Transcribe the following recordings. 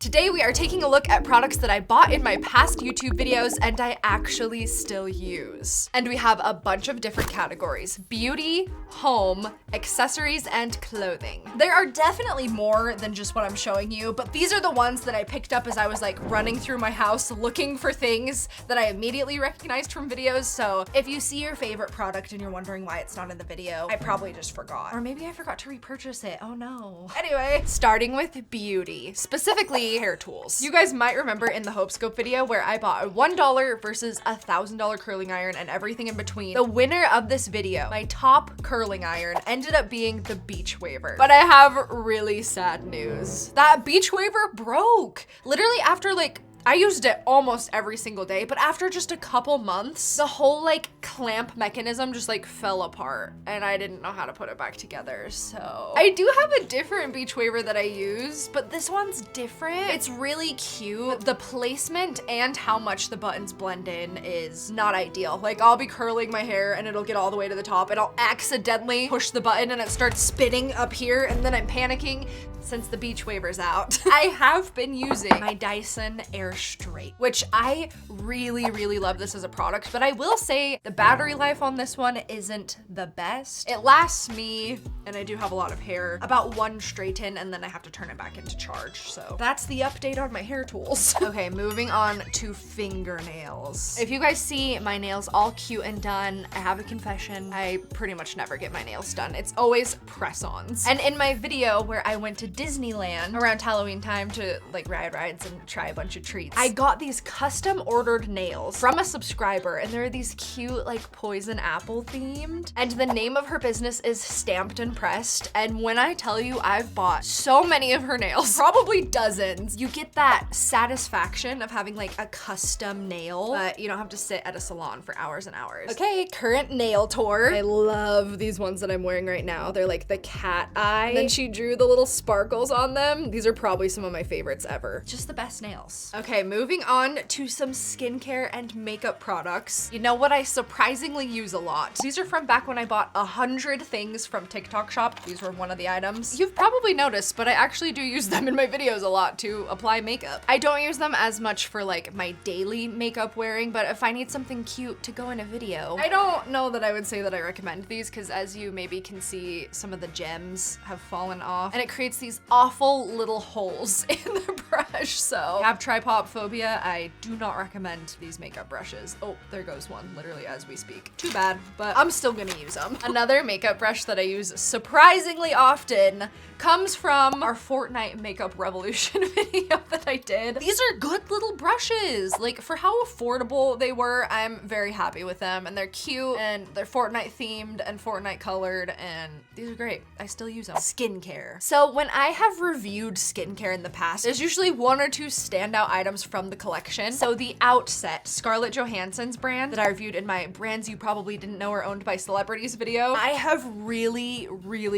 Today we are taking a look at products that I bought in my past YouTube videos and I actually still use. And we have a bunch of different categories: beauty, home, accessories, and clothing. There are definitely more than just what I'm showing you, but these are the ones that I picked up as I was like running through my house looking for things that I immediately recognized from videos. So if you see your favorite product and you're wondering why it's not in the video, I probably just forgot. Or maybe I forgot to repurchase it. Oh no. Anyway, starting with beauty, specifically hair tools. You guys might remember in the Hope Scope video where I bought a $1 versus $1,000 curling iron and everything in between. The winner of this video, my top curling iron, ended up being the Beach Waver. But I have really sad news. That Beach Waver broke. Literally after like, I used it almost every single day, but after just a couple months, the whole like clamp mechanism just like fell apart and I didn't know how to put it back together. So I do have a different Beach Waver that I use, but this one's different. It's really cute. The placement and how much the buttons blend in is not ideal. Like I'll be curling my hair and it'll get all the way to the top and I'll accidentally push the button and it starts spinning up here and then I'm panicking since the Beach Waver's out. I have been using my Dyson Air Straight, which I really love this as a product, but I will say the battery life on this one isn't the best. It lasts me, and I do have a lot of hair, about one straighten and then I have to turn it back into charge. So that's the update on my hair tools. Okay, moving on to fingernails. If you guys see my nails all cute and done, I have a confession. I pretty much never get my nails done. It's always press-ons. And in my video where I went to Disneyland around Halloween time to like ride rides and try a bunch of treats, I got these custom ordered nails from a subscriber and they're these cute like poison apple themed, and the name of her business is Stamped and Pressed. And when I tell you I've bought so many of her nails, probably dozens, you get that satisfaction of having like a custom nail, but you don't have to sit at a salon for hours and hours. Okay, current nail tour. I love these ones that I'm wearing right now. They're like the cat eye, and then she drew the little sparkles on them. These are probably some of my favorites ever. Just the best nails. Okay, moving on to some skincare and makeup products. You know what I surprisingly use a lot? These are from back when I bought 100 things from TikTok shop. These were one of the items. You've probably noticed, but I actually do use them in my videos a lot to apply makeup. I don't use them as much for like my daily makeup wearing, but if I need something cute to go in a video, I don't know that I would say that I recommend these, because as you maybe can see, some of the gems have fallen off and it creates these awful little holes in the brush. So I have tripod phobia. I do not recommend these makeup brushes. Oh, there goes one literally as we speak. Too bad, but I'm still gonna use them. Another makeup brush that I use surprisingly often comes from our Fortnite makeup revolution video that I did. These are good little brushes. Like for how affordable they were, I'm very happy with them, and they're cute and they're Fortnite themed and Fortnite colored, and these are great. I still use them. Skincare. So when I have reviewed skincare in the past, there's usually one or two standout items from the collection. So the Outset, Scarlett Johansson's brand that I reviewed in my brands you probably didn't know are owned by celebrities video, I have really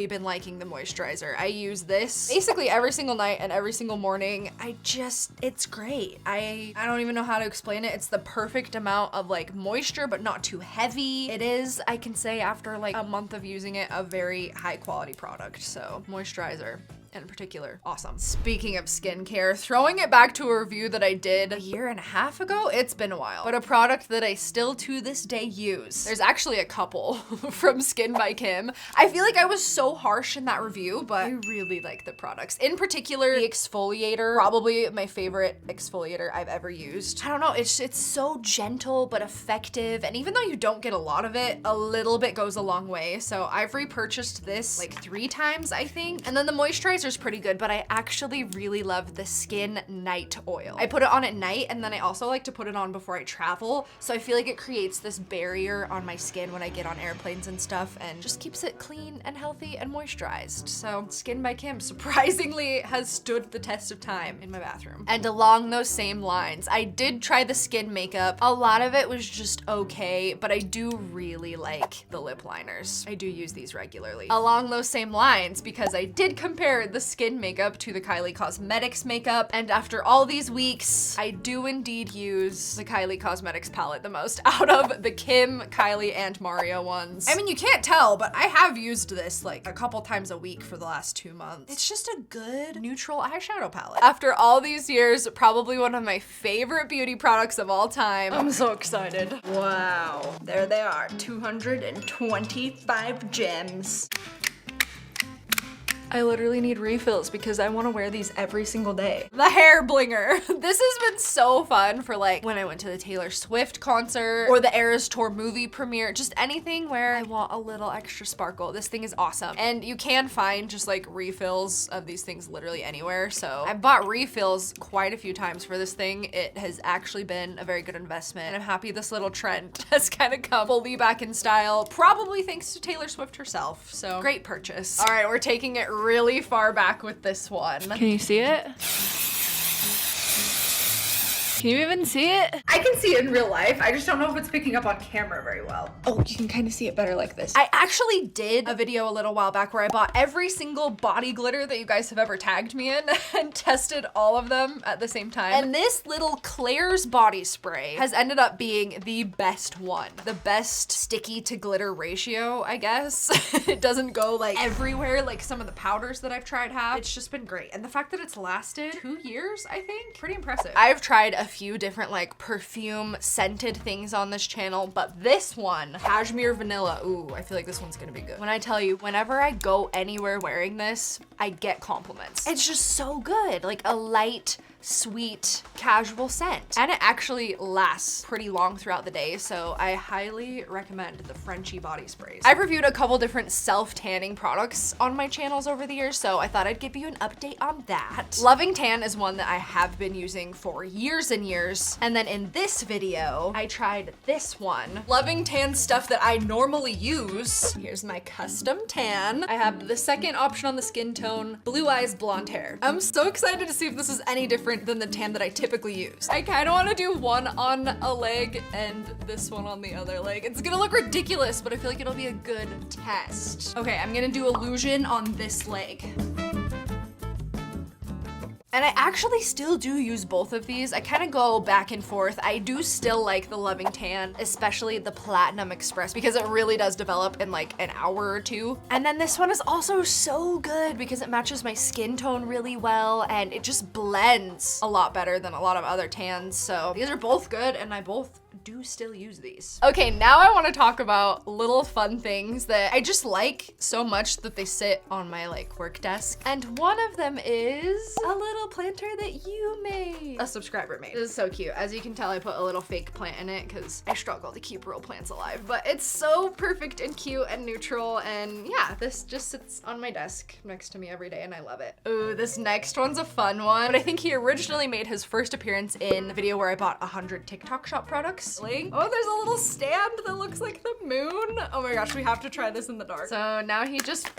been liking the moisturizer. I use this basically every single night and every single morning. It's great. I don't even know how to explain it. It's the perfect amount of like moisture, but not too heavy. It is, I can say after like a month of using it, a very high quality product. So moisturizer in particular, awesome. Speaking of skincare, throwing it back to a review that I did a year and a half ago, it's been a while, but a product that I still to this day use. There's actually a couple from Skin by Kim. I feel like I was so harsh in that review, but I really like the products. In particular, the exfoliator, probably my favorite exfoliator I've ever used. I don't know, it's so gentle but effective, and even though you don't get a lot of it, a little bit goes a long way. So I've repurchased this like 3 times, I think. And then the moisturizer is pretty good, but I actually really love the Skin Night Oil. I put it on at night, and then I also like to put it on before I travel, so I feel like it creates this barrier on my skin when I get on airplanes and stuff, and just keeps it clean and healthy and moisturized. So Skin by Kim surprisingly has stood the test of time in my bathroom. And along those same lines, I did try the skin makeup. A lot of it was just okay, but I do really like the lip liners. I do use these regularly. Along those same lines, because I did compare preferred the skin makeup to the Kylie Cosmetics makeup, and after all these weeks, I do indeed use the Kylie Cosmetics palette the most out of the Kim, Kylie, and Mario ones. I mean, you can't tell, but I have used this like a couple times a week for the last 2 months. It's just a good neutral eyeshadow palette. After all these years, probably one of my favorite beauty products of all time. I'm so excited. Wow, there they are, 225 gems. I literally need refills because I want to wear these every single day. The hair blinger. This has been so fun for like when I went to the Taylor Swift concert or the Eras Tour movie premiere, just anything where I want a little extra sparkle. This thing is awesome. And you can find just like refills of these things literally anywhere. So I bought refills quite a few times for this thing. It has actually been a very good investment, and I'm happy this little trend has kind of come fully back in style, probably thanks to Taylor Swift herself. So great purchase. All right, we're taking it really far back with this one. Can you see it? Can you even see it? I can see it in real life. I just don't know if it's picking up on camera very well. Oh, you can kind of see it better like this. I actually did a video a little while back where I bought every single body glitter that you guys have ever tagged me in and tested all of them at the same time. And this little Claire's body spray has ended up being the best one. The best sticky to glitter ratio, I guess. It doesn't go like everywhere like some of the powders that I've tried have. It's just been great. And the fact that it's lasted 2 years, I think, pretty impressive. I've tried a few different like perfume scented things on this channel, but this one, Cashmere Vanilla, ooh, I feel like this one's gonna be good. When I tell you, whenever I go anywhere wearing this, I get compliments. It's just so good. Like a light, sweet, casual scent. And it actually lasts pretty long throughout the day, so I highly recommend the Frenchy body sprays. I've reviewed a couple different self-tanning products on my channels over the years, so I thought I'd give you an update on that. Loving Tan is one that I have been using for years and years, and then in this video, I tried this one. Loving Tan stuff that I normally use. Here's my custom tan. I have the second option on the skin tone, blue eyes, blonde hair. I'm so excited to see if this is any different than the tan that I typically use. I kind of want to do one on a leg and this one on the other leg. It's gonna look ridiculous, but I feel like it'll be a good test. Okay, I'm gonna do Illusion on this leg. And I actually still do use both of these. I kind of go back and forth. I do still like the Loving Tan, especially the Platinum Express, because it really does develop in like an hour or two. And then this one is also so good because it matches my skin tone really well and it just blends a lot better than a lot of other tans. So these are both good and I both do still use these. Okay, now I want to talk about little fun things that I just like so much that they sit on my like work desk. And one of them is a little planter that you made. A subscriber made. This is so cute. As you can tell, I put a little fake plant in it because I struggle to keep real plants alive, but it's so perfect and cute and neutral. And yeah, this just sits on my desk next to me every day and I love it. Ooh, this next one's a fun one, but I think he originally made his first appearance in the video where I bought 100 TikTok shop products. Oh, there's a little stand that looks like the moon. Oh my gosh, we have to try this in the dark. So now he just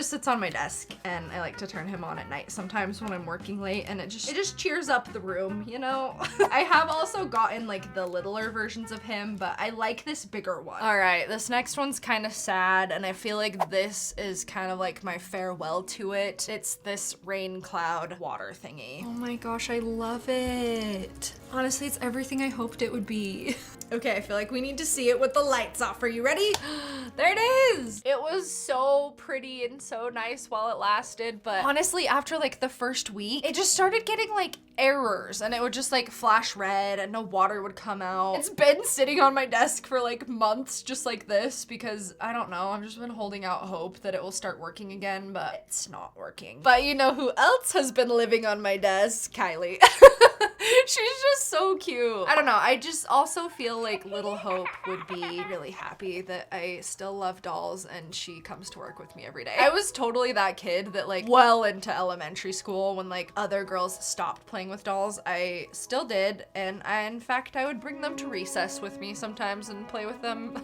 sits on my desk and I like to turn him on at night sometimes when I'm working late and it just cheers up the room, you know? I have also gotten like the littler versions of him, but I like this bigger one. All right, this next one's kind of sad and I feel like this is kind of like my farewell to it. It's this rain cloud water thingy. Oh my gosh, I love it. Honestly, it's everything I hoped it would be. Okay, I feel like we need to see it with the lights off. Are you ready? There it is. It was so pretty and so nice while it lasted, but honestly, after like the first week, it just started getting like errors and it would just like flash red and no water would come out. It's been sitting on my desk for like months just like this because I don't know, I've just been holding out hope that it will start working again, but it's not working. But you know who else has been living on my desk? Kylie. She's just so cute. I don't know, I just also feel like little Hope would be really happy that I still love dolls and she comes to work with me every day. I was totally that kid that like well into elementary school when like other girls stopped playing playing with dolls. I still did, and in fact, I would bring them to recess with me sometimes and play with them.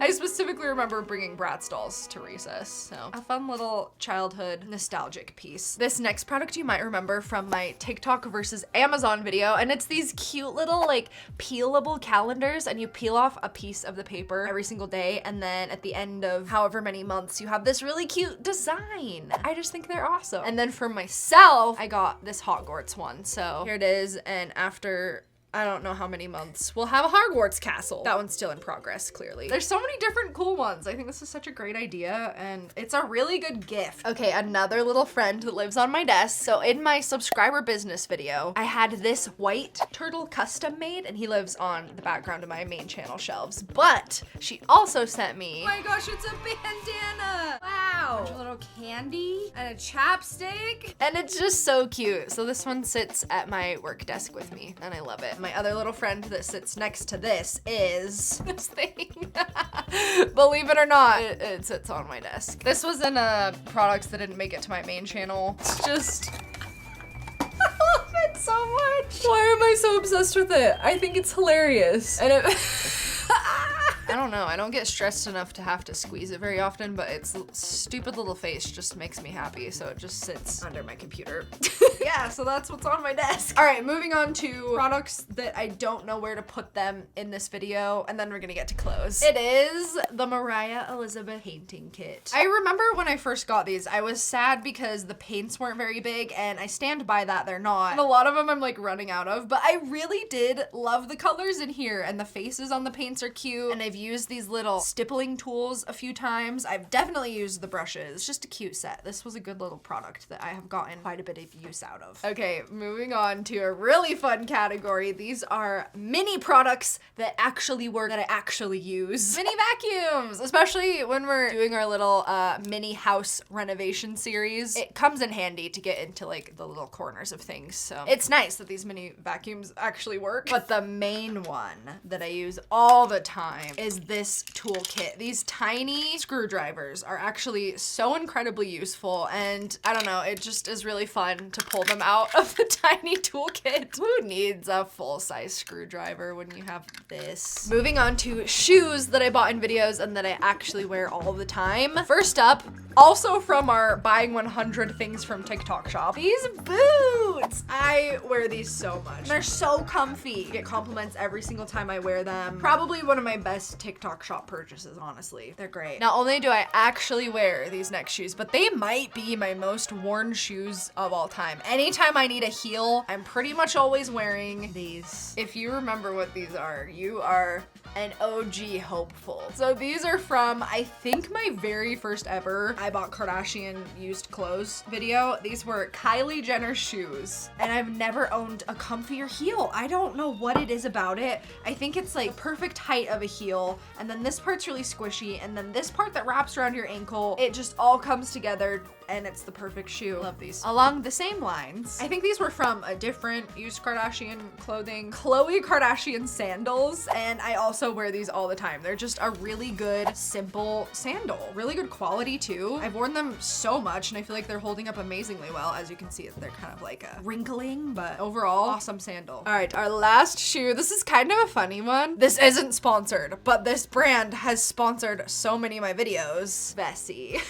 I specifically remember bringing Bratz dolls to recess, so a fun little childhood nostalgic piece. This next product you might remember from my TikTok versus Amazon video, and it's these cute little like peelable calendars, and you peel off a piece of the paper every single day, and then at the end of however many months, you have this really cute design. I just think they're awesome. And then for myself, I got this Hogwarts one. So here it is, and after I don't know how many months, we'll have a Hogwarts castle. That one's still in progress, clearly. There's so many different cool ones. I think this is such a great idea, and it's a really good gift. Okay, another little friend that lives on my desk. So in my subscriber business video, I had this white turtle custom made, and he lives on the background of my main channel shelves. But she also sent me, Oh my gosh, it's a bandana. Wow. A little candy and a chapstick. and it's just so cute. So this one sits at my work desk with me, and I love it. My other little friend that sits next to this is this thing. Believe it or not, it sits on my desk. This was in products that didn't make it to my main channel. It's just, I love it so much. Why am I so obsessed with it? I think it's hilarious. And it I don't know, I don't get stressed enough to have to squeeze it very often, but its stupid little face just makes me happy, so it just sits under my computer. Yeah, so that's what's on my desk. All right, moving on to products that I don't know where to put them in this video, and then we're gonna get to clothes. It is the Mariah Elizabeth painting kit. I remember when I first got these, I was sad because the paints weren't very big, and I stand by that, they're not. And a lot of them I'm like running out of, but I really did love the colors in here, and the faces on the paints are cute, and I've used these little stippling tools a few times. I've definitely used the brushes. It's just a cute set. This was a good little product that I have gotten quite a bit of use out of. Okay, moving on to a really fun category. These are mini products that actually work, that I actually use. Mini vacuums, especially when we're doing our little mini house renovation series. It comes in handy to get into like the little corners of things. So it's nice that these mini vacuums actually work. But the main one that I use all the time is this toolkit. These tiny screwdrivers are actually so incredibly useful, and I don't know, it just is really fun to pull them out of the tiny toolkit. Who needs a full-size screwdriver when you have this? Moving on to shoes that I bought in videos and that I actually wear all the time. First up, also from our buying 100 things from TikTok shop, these boots. I wear these so much. They're so comfy. I get compliments every single time I wear them. Probably one of my best TikTok shop purchases, honestly. They're great. Not only do I actually wear these next shoes, but they might be my most worn shoes of all time. Anytime I need a heel, I'm pretty much always wearing these. If you remember what these are, you are an OG hopeful. So these are from, I think, my very first ever I bought Kardashian used clothes video. These were Kylie Jenner shoes, and I've never owned a comfier heel. I don't know what it is about it. I think it's like perfect height of a heel, and then this part's really squishy, and then this part that wraps around your ankle, it just all comes together, and it's the perfect shoe. Love these. Along the same lines, I think these were from a different used Kardashian clothing, Khloe Kardashian sandals, and I also wear these all the time. They're just a really good, simple sandal. Really good quality too. I've worn them so much, and I feel like they're holding up amazingly well. As you can see, they're kind of like a wrinkling, but overall, awesome sandal. All right, our last shoe. This is kind of a funny one. This isn't sponsored, but this brand has sponsored so many of my videos. Vessi.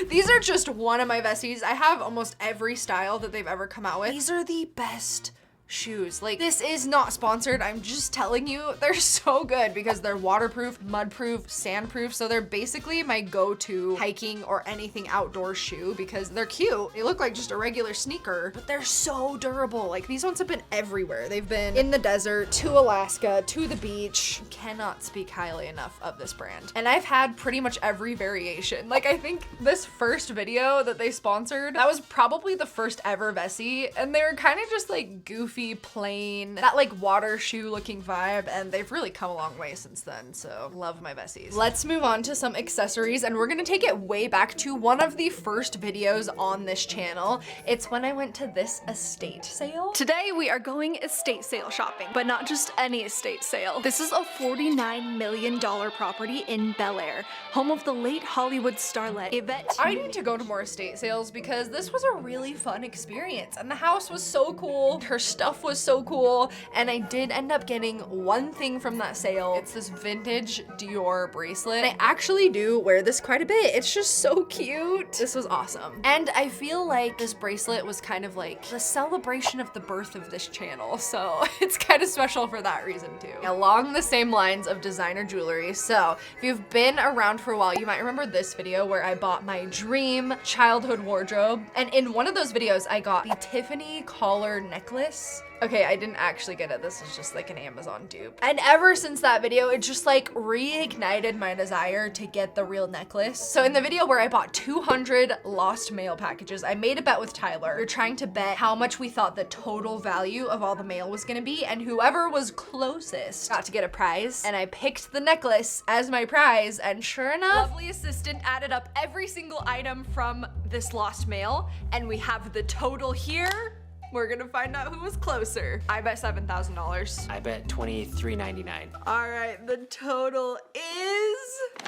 These are just one of my Vesties. I have almost every style that they've ever come out with. These are the best shoes. Like, this is not sponsored. I'm just telling you, they're so good because they're waterproof, mudproof, sandproof. So they're basically my go-to hiking or anything outdoor shoe because they're cute. They look like just a regular sneaker, but they're so durable. Like, these ones have been everywhere. They've been in the desert, to Alaska, to the beach. Cannot speak highly enough of this brand. And I've had pretty much every variation. Like, I think this first video that they sponsored, that was probably the first ever Vessi, and they were kind of just like goofy goofy, plain, that like water shoe looking vibe, and they've really come a long way since then, so love my Bessies. Let's move on to some accessories, and we're gonna take it way back to one of the first videos on this channel. It's when I went to this estate sale. Today we are going estate sale shopping, but not just any estate sale. This is a $49 million property in Bel Air, home of the late Hollywood starlet Yvette. I need to go to more estate sales because this was a really fun experience, and the house was so cool, her stuff was so cool, and I did end up getting one thing from that sale. It's this vintage Dior bracelet. I actually do wear this quite a bit. It's just so cute. This was awesome. And I feel like this bracelet was kind of like the celebration of the birth of this channel, so it's kind of special for that reason too. Along the same lines of designer jewelry, so if you've been around for a while, you might remember this video where I bought my dream childhood wardrobe, and in one of those videos I got the Tiffany collar necklace. Okay, I didn't actually get it. This is just like an Amazon dupe. And ever since that video, it just like reignited my desire to get the real necklace. So in the video where I bought 200 lost mail packages, I made a bet with Tyler. We were trying to bet how much we thought the total value of all the mail was gonna be, and whoever was closest got to get a prize. And I picked the necklace as my prize, and sure enough, lovely assistant added up every single item from this lost mail, and we have the total here. We're gonna find out who was closer. I bet $7,000. I bet $23.99. All right, the total is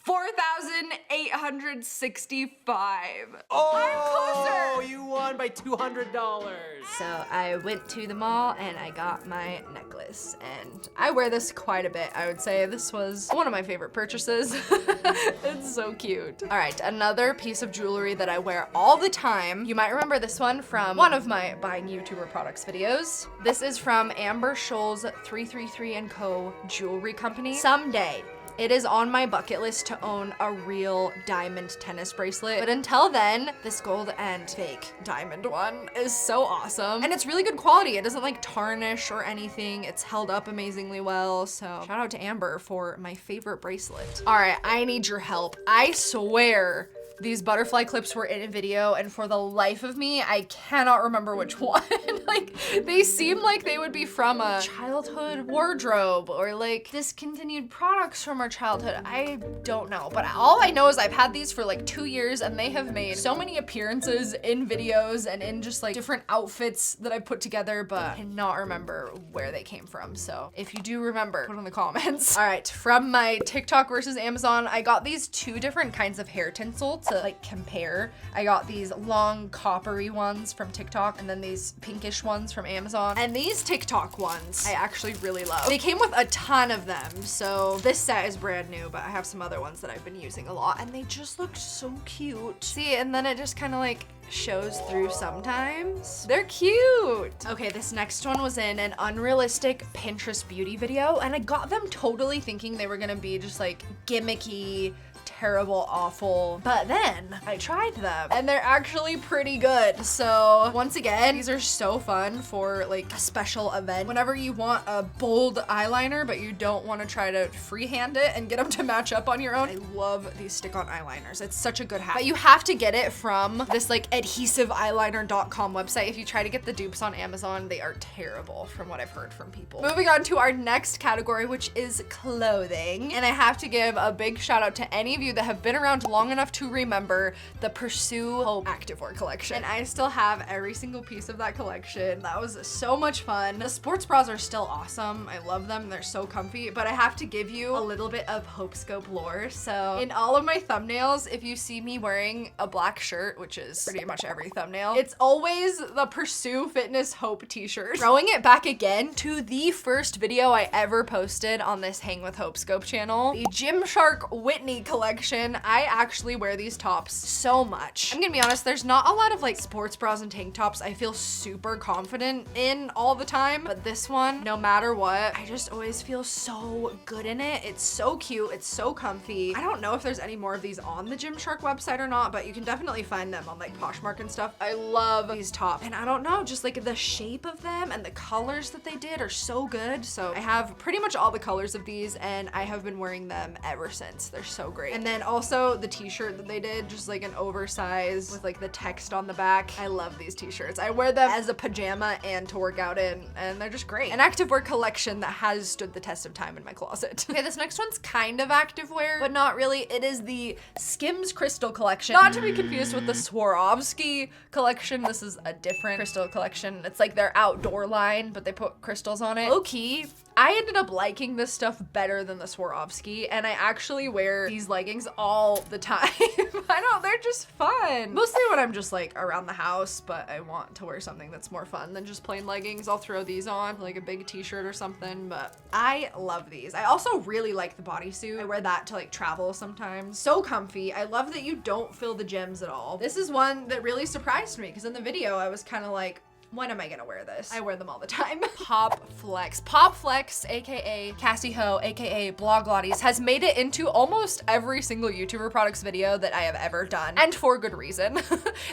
$4,865. Oh, I'm closer. You won by $200. So I went to the mall and I got my necklace, and I wear this quite a bit. I would say this was one of my favorite purchases. It's so cute. All right, another piece of jewelry that I wear all the time. You might remember this one from one of my buying YouTuber products videos. This is from Amber Scholl's 333 & Co. jewelry company. Someday, it is on my bucket list to own a real diamond tennis bracelet. But until then, this gold and fake diamond one is so awesome. And it's really good quality. It doesn't like tarnish or anything. It's held up amazingly well. So shout out to Amber for my favorite bracelet. All right, I need your help. I swear these butterfly clips were in a video, and for the life of me, I cannot remember which one. Like, they seem like they would be from a childhood wardrobe or like discontinued products from our childhood. I don't know, but all I know is I've had these for like 2 years, and they have made so many appearances in videos and in just like different outfits that I've put together, but I cannot remember where they came from. So if you do remember, put in the comments. All right, from my TikTok versus Amazon, I got these 2 different kinds of hair tinsel to like compare. I got these long coppery ones from TikTok, and then these pinkish ones from Amazon. And these TikTok ones I actually really love. They came with a ton of them, so this set is brand new, but I have some other ones that I've been using a lot, and they just look so cute. See, and then it just kind of like shows through sometimes. They're cute. Okay, this next one was in an unrealistic Pinterest beauty video, and I got them totally thinking they were gonna be just like gimmicky, terrible, awful, but then I tried them and they're actually pretty good. So once again, these are so fun for like a special event. Whenever you want a bold eyeliner, but you don't want to try to freehand it and get them to match up on your own. I love these stick-on eyeliners. It's such a good hack. But you have to get it from this like adhesiveeyeliner.com website. If you try to get the dupes on Amazon, they are terrible from what I've heard from people. Moving on to our next category, which is clothing. And I have to give a big shout out to any of you that have been around long enough to remember the Pursue Hope activewear collection. And I still have every single piece of that collection. That was so much fun. The sports bras are still awesome. I love them. They're so comfy, but I have to give you a little bit of Hope Scope lore. So in all of my thumbnails, if you see me wearing a black shirt, which is pretty much every thumbnail, it's always the Pursue Fitness Hope t-shirt. Throwing it back again to the first video I ever posted on this Hang with Hope Scope channel, the Gymshark Whitney collection. I actually wear these tops so much. I'm gonna be honest, there's not a lot of like sports bras and tank tops I feel super confident in all the time, but this one, no matter what, I just always feel so good in it. It's so cute, it's so comfy. I don't know if there's any more of these on the Gymshark website or not, but you can definitely find them on like Poshmark and stuff. I love these tops, and I don't know, just like the shape of them and the colors that they did are so good. So I have pretty much all the colors of these, and I have been wearing them ever since. They're so great. And then also the t-shirt that they did, just like an oversized with like the text on the back. I love these t-shirts. I wear them as a pajama and to work out in, and they're just great. An activewear collection that has stood the test of time in my closet. Okay, this next one's kind of activewear, but not really. It is the Skims Crystal collection. Not to be confused with the Swarovski collection. This is a different crystal collection. It's like their outdoor line, but they put crystals on it. Low key, I ended up liking this stuff better than the Swarovski, and I actually wear these leggings all the time. I know, they're just fun. Mostly when I'm just like around the house, but I want to wear something that's more fun than just plain leggings. I'll throw these on, like a big t-shirt or something, but I love these. I also really like the bodysuit. I wear that to like travel sometimes. So comfy. I love that you don't feel the gems at all. This is one that really surprised me because in the video I was kind of like, when am I gonna wear this? I wear them all the time. Popflex. Popflex, aka Cassie Ho, aka Bloglotties, has made it into almost every single YouTuber products video that I have ever done, and for good reason.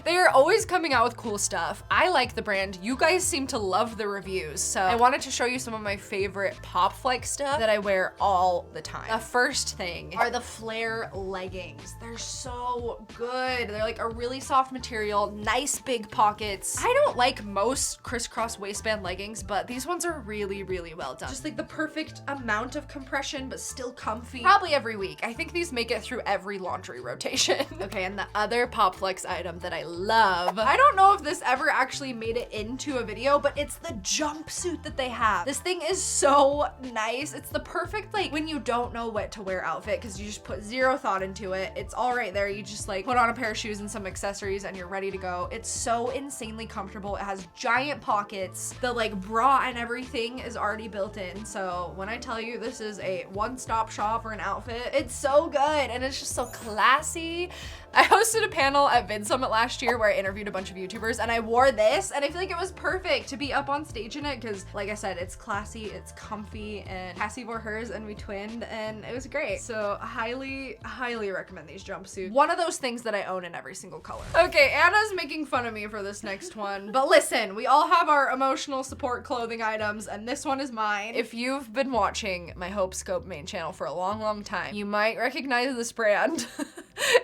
They are always coming out with cool stuff. I like the brand. You guys seem to love the reviews, so I wanted to show you some of my favorite Popflex stuff that I wear all the time. The first thing are the flare leggings. They're so good. They're like a really soft material, nice big pockets. I don't like most crisscross waistband leggings, but these ones are really, really well done. Just like the perfect amount of compression, but still comfy. Probably every week. I think these make it through every laundry rotation. Okay, and the other Popflex item that I love, I don't know if this ever actually made it into a video, but it's the jumpsuit that they have. This thing is so nice. It's the perfect, like, when you don't know what to wear outfit, because you just put zero thought into it. It's all right there. You just like put on a pair of shoes and some accessories and you're ready to go. It's so insanely comfortable. It has giant pockets. The like bra and everything is already built in. So when I tell you this is a one-stop shop for an outfit, it's so good and it's just so classy. I hosted a panel at Vid Summit last year where I interviewed a bunch of YouTubers and I wore this and I feel like it was perfect to be up on stage in it because like I said, it's classy, it's comfy, and Cassie wore hers and we twinned and it was great. So highly, highly recommend these jumpsuits. One of those things that I own in every single color. Okay, Anna's making fun of me for this next one, but listen, we all have our emotional support clothing items and this one is mine. If you've been watching my Hope Scope main channel for a long, long time, you might recognize this brand.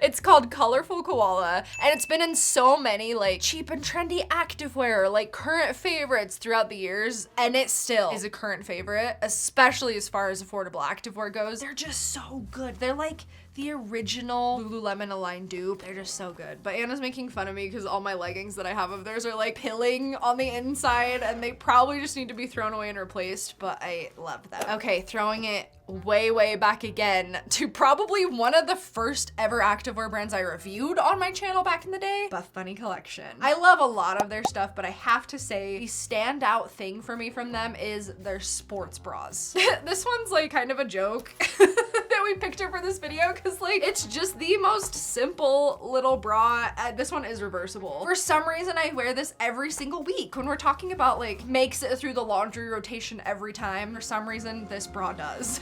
It's called Colorful Koala, and it's been in so many like cheap and trendy activewear, like current favorites throughout the years, and it still is a current favorite, especially as far as affordable activewear goes. They're just so good. They're like the original Lululemon Align dupe. They're just so good. But Anna's making fun of me because all my leggings that I have of theirs are like pilling on the inside and they probably just need to be thrown away and replaced, but I love them. Okay, throwing it way back again to probably one of the first ever activewear brands I reviewed on my channel back in the day, Buff Bunny Collection. I love a lot of their stuff, but I have to say the standout thing for me from them is their sports bras. This one's like kind of a joke that we picked her for this video because like it's just the most simple little bra. This one is reversible. For some reason I wear this every single week when we're talking about like makes it through the laundry rotation every time. For some reason this bra does.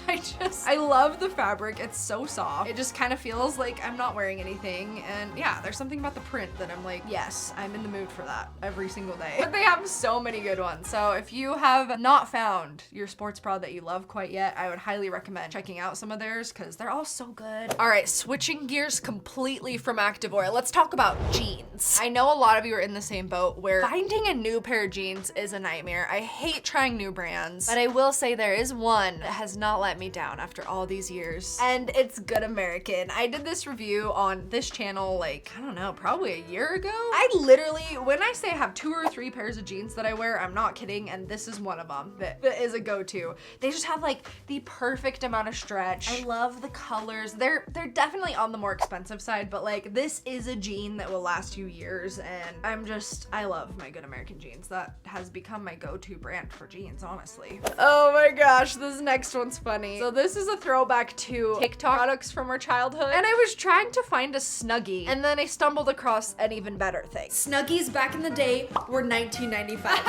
I love the fabric. It's so soft. It just kind of feels like I'm not wearing anything. And yeah, there's something about the print that I'm like, yes, I'm in the mood for that every single day. But they have so many good ones. So if you have not found your sports bra that you love quite yet, I would highly recommend checking out some of theirs because they're all so good. All right, switching gears completely from activewear, let's talk about jeans. I know a lot of you are in the same boat where finding a new pair of jeans is a nightmare. I hate trying new brands, but I will say there is one that has not let me down after all these years, and it's Good American. I did this review on this channel like, I don't know, probably a year ago. I literally, when I say I have 2 or 3 pairs of jeans that I wear, I'm not kidding, and this is one of them that is a go-to. They just have like the perfect amount of stretch. I love the colors. They're definitely on the more expensive side, but like this is a jean that will last you years, and I love my Good American jeans. That has become my go-to brand for jeans, honestly. Oh my gosh, this next one's funny. So this is a throwback to TikTok products from our childhood, and I was trying to find a Snuggie, and then I stumbled across an even better thing. Snuggies back in the day were $19.95.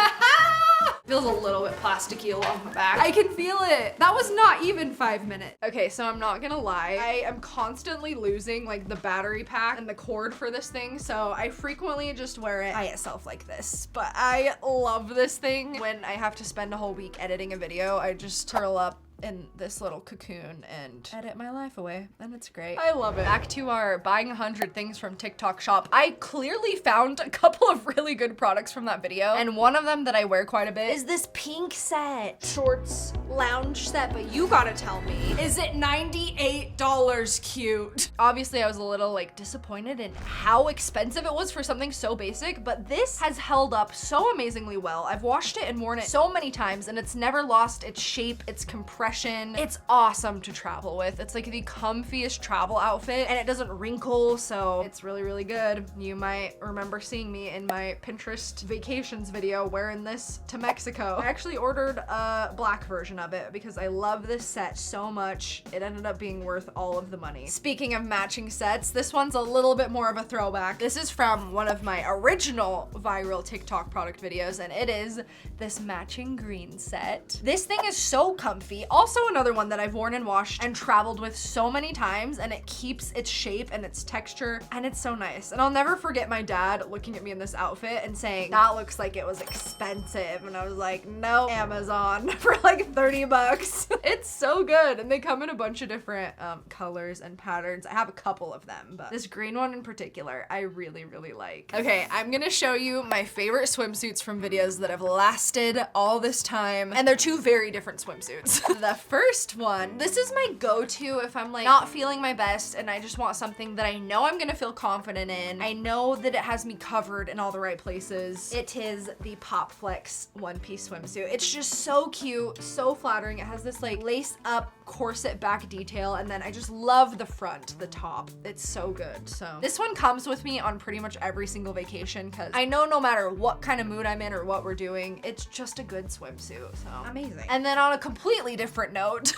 Feels a little bit plasticky along the back. I can feel it. That was not even 5 minutes. Okay, so I'm not gonna lie. I am constantly losing like the battery pack and the cord for this thing, so I frequently just wear it by itself like this. But I love this thing. When I have to spend a whole week editing a video, I just curl up in this little cocoon and edit my life away, and it's great. I love it. Back to our buying 100 things from TikTok shop. I clearly found a couple of really good products from that video, and one of them that I wear quite a bit is this pink set. Shorts, lounge set, but you gotta tell me, is it $98 cute? Obviously, I was a little like disappointed in how expensive it was for something so basic, but this has held up so amazingly well. I've washed it and worn it so many times, and it's never lost its shape, its compression. It's awesome to travel with. It's like the comfiest travel outfit, and it doesn't wrinkle, so it's really, really good. You might remember seeing me in my Pinterest vacations video wearing this to Mexico. I actually ordered a black version of it because I love this set so much. It ended up being worth all of the money. Speaking of matching sets, this one's a little bit more of a throwback. This is from one of my original viral TikTok product videos, and it is this matching green set. This thing is so comfy. Also another one that I've worn and washed and traveled with so many times, and it keeps its shape and its texture, and it's so nice. And I'll never forget my dad looking at me in this outfit and saying, that looks like it was expensive. And I was like, no, Amazon for like 30 bucks. It's so good. And they come in a bunch of different colors and patterns. I have a couple of them, but this green one in particular, I really, really like. Okay, I'm gonna show you my favorite swimsuits from videos that have lasted all this time. And they're two very different swimsuits. The first one, this is my go-to if I'm like not feeling my best and I just want something that I know I'm gonna feel confident in. I know that it has me covered in all the right places. It is the popflex one-piece swimsuit. It's just so cute, so flattering. It has this like lace up corset back detail, and then I just love the front, the top. It's so good. So this one comes with me on pretty much every single vacation because I know no matter what kind of mood I'm in or what we're doing, it's just a good swimsuit. So amazing. And then on a completely different note,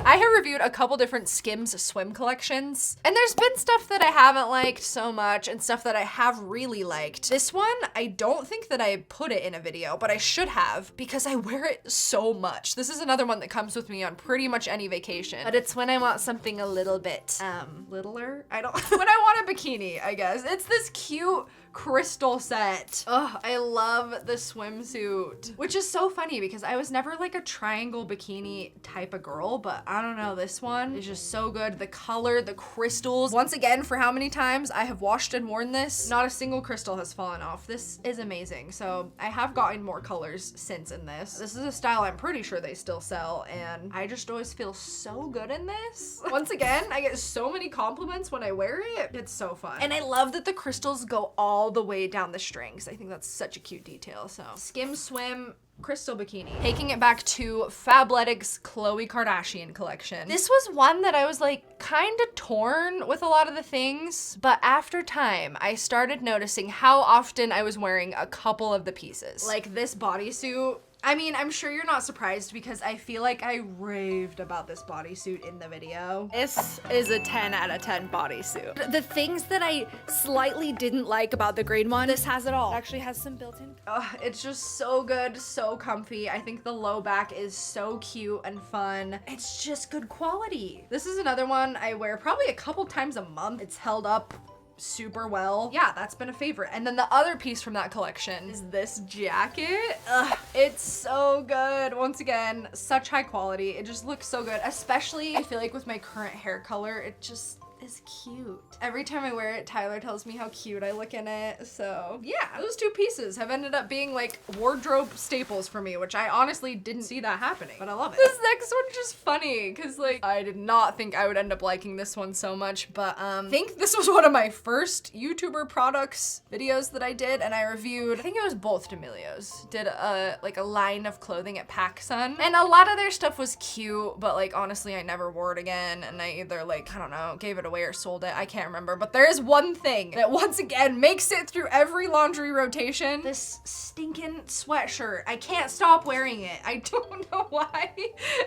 I have reviewed a couple different Skims swim collections, and there's been stuff that I haven't liked so much and stuff that I have really liked. This one, I don't think that I put it in a video, but I should have because I wear it so much. This is another one that comes with me on pretty much any vacation, but it's when I want something a little bit littler. I don't when I want a bikini, I guess. It's this cute crystal set. Oh, I love the swimsuit, which is so funny because I was never like a triangle bikini type of girl, but I don't know, this one is just so good. The color, the crystals. Once again, for how many times I have washed and worn this, not a single crystal has fallen off. This is amazing. So I have gotten more colors since in this. This is a style I'm pretty sure they still sell, and I just always feel so good in this. Once again, I get so many compliments when I wear it. It's so fun. And I love that the crystals go all the way down the strings. I think that's such a cute detail. So Skims Swim crystal bikini. Taking it back to Fabletics Khloe Kardashian collection. This was one that I was like kind of torn with a lot of the things, but after time, I started noticing how often I was wearing a couple of the pieces. Like this bodysuit. I mean, I'm sure you're not surprised because I feel like I raved about this bodysuit in the video. This is a 10 out of 10 bodysuit. The things that I slightly didn't like about the green one, this has it all. It actually has some built-in. It's just so good, so comfy. I think the low back is so cute and fun. It's just good quality. This is another one I wear probably a couple times a month. It's held up super well. Yeah, that's been a favorite. And then the other piece from that collection is this jacket. It's so good. Once again, such high quality. It just looks so good, especially I feel like with my current hair color, it just is cute. Every time I wear it, Tyler tells me how cute I look in it. So yeah, those two pieces have ended up being like wardrobe staples for me, which I honestly didn't see that happening, but I love it. This next one's just funny because like I did not think I would end up liking this one so much, but I think this was one of my first YouTuber products videos that I did, and I reviewed, I think it was both D'Amelios, did a line of clothing at PacSun, and a lot of their stuff was cute, but like honestly I never wore it again, and I either like, I don't know, gave it away or sold it. I can't remember, but there is one thing that once again makes it through every laundry rotation. This stinking sweatshirt. I can't stop wearing it. I don't know why.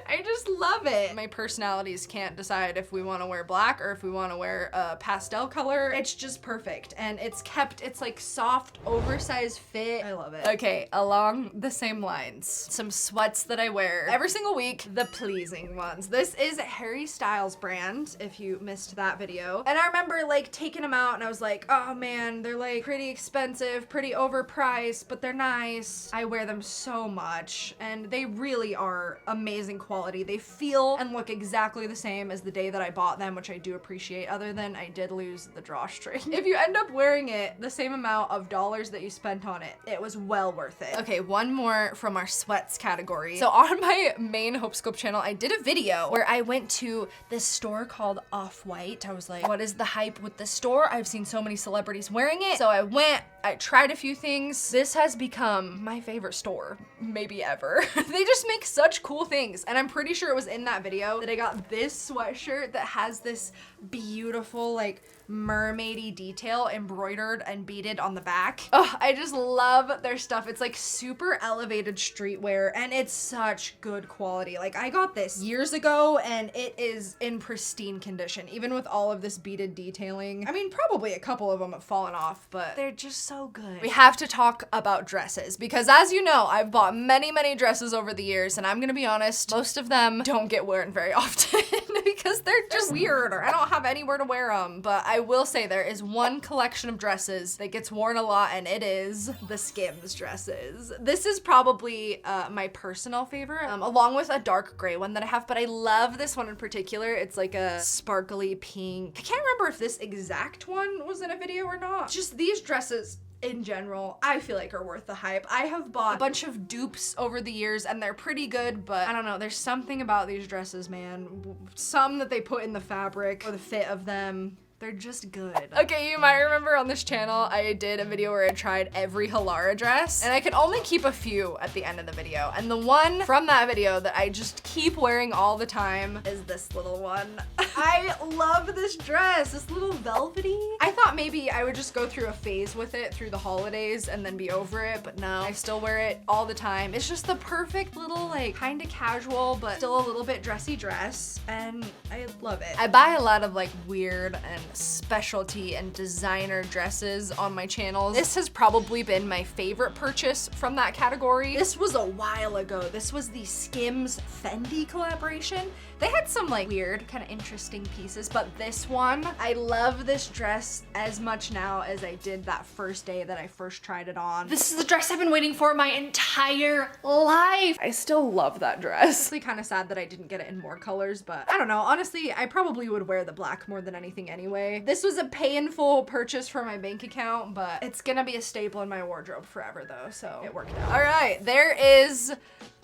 I just love it. My personalities can't decide if we want to wear black or if we want to wear a pastel color. It's just perfect, and it's kept its like soft, oversized fit. I love it. Okay, along the same lines, some sweats that I wear every single week, the pleasing ones. This is Harry Styles brand, if you missed that that video. And I remember like taking them out and I was like, oh man, they're like pretty expensive, pretty overpriced, but they're nice. I wear them so much and they really are amazing quality. They feel and look exactly the same as the day that I bought them, which I do appreciate, other than I did lose the drawstring. If you end up wearing it the same amount of dollars that you spent on it, it was well worth it. Okay, one more from our sweats category. So on my main Hope Scope channel, I did a video where I went to this store called Off-White. I was like, what is the hype with this store? I've seen so many celebrities wearing it. So I went, I tried a few things. This has become my favorite store, maybe ever. They just make such cool things. And I'm pretty sure it was in that video that I got this sweatshirt that has this beautiful like mermaidy detail embroidered and beaded on the back. Oh, I just love their stuff. It's like super elevated streetwear and it's such good quality. Like I got this years ago and it is in pristine condition, even with all of this beaded detailing. I mean, probably a couple of them have fallen off, but they're just so good. We have to talk about dresses because as you know, I've bought many dresses over the years and I'm gonna be honest, most of them don't get worn very often because they're just weird or I don't have anywhere to wear them. But I will say there is one collection of dresses that gets worn a lot and it is the Skims dresses. This is probably my personal favorite, along with a dark gray one that I have, but I love this one in particular. It's like a sparkly pink. I can't remember if this exact one was in a video or not. Just these dresses in general, I feel like are worth the hype. I have bought a bunch of dupes over the years and they're pretty good, but I don't know, there's something about these dresses, man. Some that they put in the fabric or the fit of them, they're just good. Okay, you might remember on this channel, I did a video where I tried every Halara dress, and I could only keep a few at the end of the video. And the one from that video that I just keep wearing all the time is this little one. I love this dress, this little velvety. I thought maybe I would just go through a phase with it through the holidays and then be over it, but no, I still wear it all the time. It's just the perfect little like kind of casual, but still a little bit dressy dress, and I love it. I buy a lot of like weird and specialty and designer dresses on my channels. This has probably been my favorite purchase from that category. This was a while ago. This was the Skims Fendi collaboration. They had some like weird, kind of interesting pieces, but this one, I love this dress as much now as I did that first day that I first tried it on. This is the dress I've been waiting for my entire life. I still love that dress. It's kind of sad that I didn't get it in more colors, but I don't know. Honestly, I probably would wear the black more than anything anyway. This was a painful purchase for my bank account, but it's gonna be a staple in my wardrobe forever though, so it worked out. All right, there is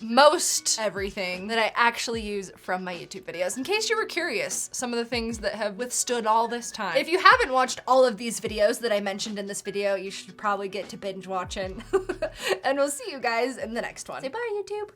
most everything that I actually use from my YouTube videos. In case you were curious, some of the things that have withstood all this time. If you haven't watched all of these videos that I mentioned in this video, you should probably get to binge watching. And we'll see you guys in the next one. Say bye, YouTube.